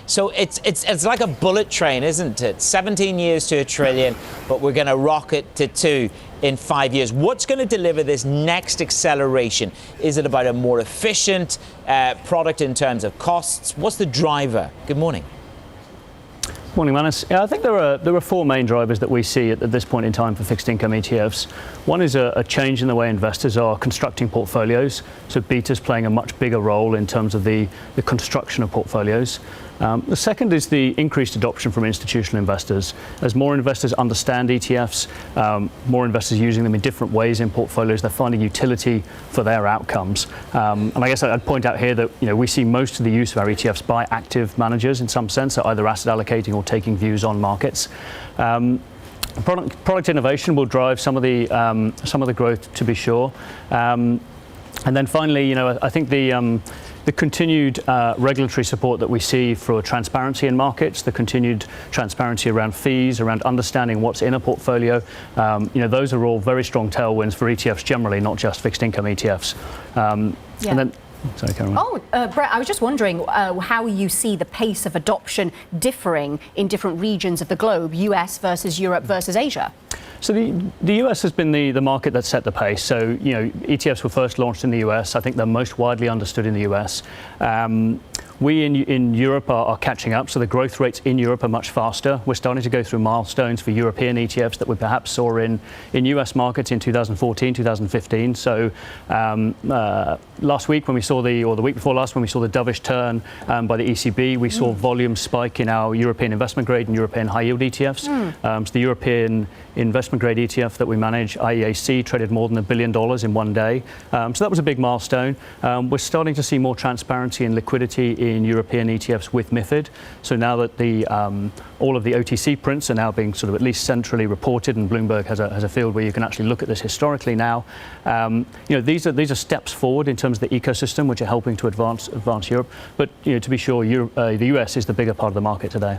So it's like a bullet train, isn't it? 17 years to $1 trillion, but we're going to rocket to 2 in 5 years. What's going to deliver this next acceleration? Is it about a more efficient product in terms of costs? What's the driver? Good morning. Morning, Manus. Yeah, I think there are 4 main drivers that we see at this point in time for fixed income ETFs. One is a change in the way investors are constructing portfolios. So beta's playing a much bigger role in terms of the construction of portfolios. The second is the increased adoption from institutional investors. As more investors understand ETFs, more investors using them in different ways in portfolios, they're finding utility for their outcomes. And I guess I'd point out here that we see most of the use of our ETFs by active managers in some sense, so either asset allocating or taking views on markets. Product innovation will drive some of the growth, to be sure. And then finally, I think the continued regulatory support that we see for transparency in markets, the continued transparency around fees, around understanding what's in a portfolio, those are all very strong tailwinds for ETFs generally, not just fixed income ETFs. And then, sorry, Caroline. Brett, I was just wondering how you see the pace of adoption differing in different regions of the globe, US versus Europe versus Asia. So the US has been the market that set the pace. So, ETFs were first launched in the US. I think they're most widely understood in the US. We in Europe are catching up, so the growth rates in Europe are much faster. We're starting to go through milestones for European ETFs that we perhaps saw in US markets in 2014, 2015. So last week when we saw or the week before last when we saw the dovish turn by the ECB, we saw volume spike in our European investment grade and European high yield ETFs. So the European investment grade ETF that we manage, IEAC, traded more than $1 billion in one day. So that was a big milestone. We're starting to see more transparency and liquidity in European ETFs with MiFID. So now that all of the OTC prints are now being sort of at least centrally reported, and Bloomberg has a field where you can actually look at this historically now. These are steps forward in terms of the ecosystem, which are helping to advance Europe. But to be sure, the US is the bigger part of the market today.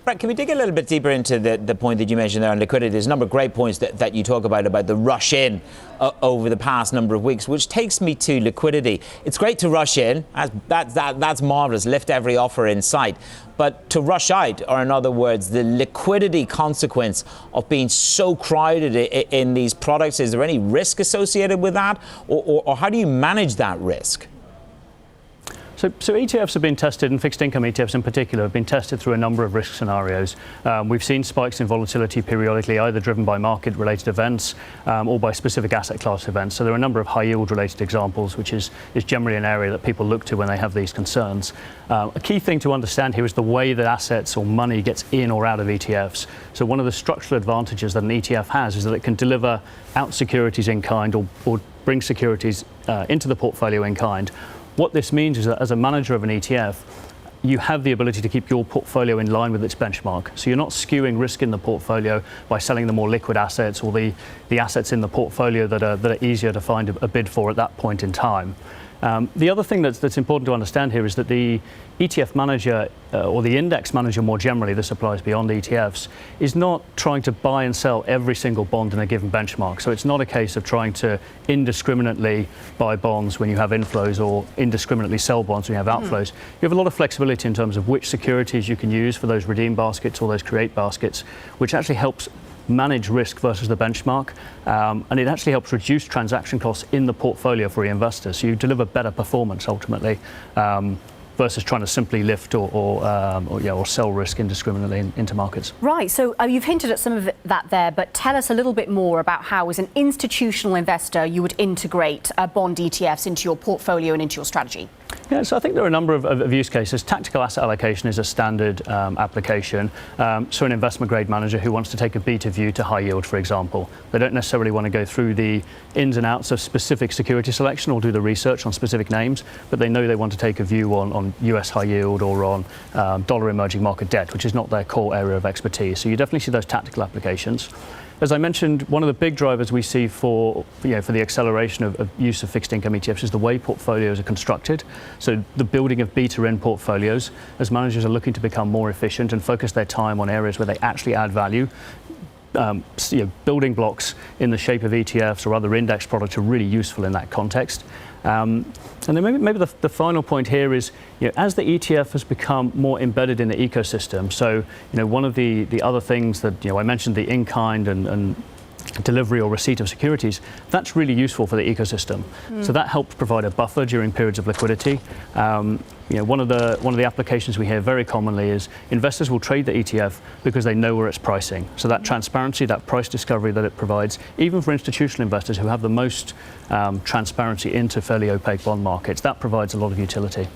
Brett, can we dig a little bit deeper into the point that you mentioned there on liquidity? There's a number of great points that you talk about the rush in over the past number of weeks, which takes me to liquidity. It's great to rush in. That's marvelous. Lift every offer in sight. But to rush out, or in other words, the liquidity consequence of being so crowded in these products, is there any risk associated with that? Or how do you manage that risk? So ETFs have been tested, and fixed income ETFs in particular have been tested through a number of risk scenarios. We've seen spikes in volatility periodically, either driven by market-related events or by specific asset class events. So there are a number of high-yield-related examples, which is generally an area that people look to when they have these concerns. A key thing to understand here is the way that assets or money gets in or out of ETFs. So one of the structural advantages that an ETF has is that it can deliver out securities in kind or bring securities into the portfolio in kind. What this means is that as a manager of an ETF, you have the ability to keep your portfolio in line with its benchmark. So you're not skewing risk in the portfolio by selling the more liquid assets or the assets in the portfolio that are easier to find a bid for at that point in time. The other thing that's important to understand here is that the ETF manager or the index manager more generally, this applies beyond ETFs, is not trying to buy and sell every single bond in a given benchmark. So it's not a case of trying to indiscriminately buy bonds when you have inflows or indiscriminately sell bonds when you have outflows. You have a lot of flexibility in terms of which securities you can use for those redeem baskets or those create baskets, which actually helps manage risk versus the benchmark, and it actually helps reduce transaction costs in the portfolio for your investors. So you deliver better performance ultimately, versus trying to simply lift or sell risk indiscriminately into markets. Right. So you've hinted at some of that there, but tell us a little bit more about how, as an institutional investor, you would integrate bond ETFs into your portfolio and into your strategy. Yeah, so I think there are a number of use cases. Tactical asset allocation is a standard application. So an investment grade manager who wants to take a beta view to high yield, for example, they don't necessarily want to go through the ins and outs of specific security selection or do the research on specific names, but they know they want to take a view on US high yield or on dollar emerging market debt, which is not their core area of expertise. So you definitely see those tactical applications. As I mentioned, one of the big drivers we see for the acceleration of use of fixed income ETFs is the way portfolios are constructed. So the building of beta in portfolios, as managers are looking to become more efficient and focus their time on areas where they actually add value. building blocks in the shape of ETFs or other index products are really useful in that context. And then maybe the final point here is, as the ETF has become more embedded in the ecosystem, so one of the other things that I mentioned, the in-kind and delivery or receipt of securities, that's really useful for the ecosystem. So that helps provide a buffer during periods of liquidity. One of the applications we hear very commonly is investors will trade the ETF because they know where it's pricing. So that transparency, that price discovery that it provides, even for institutional investors who have the most transparency into fairly opaque bond markets, that provides a lot of utility.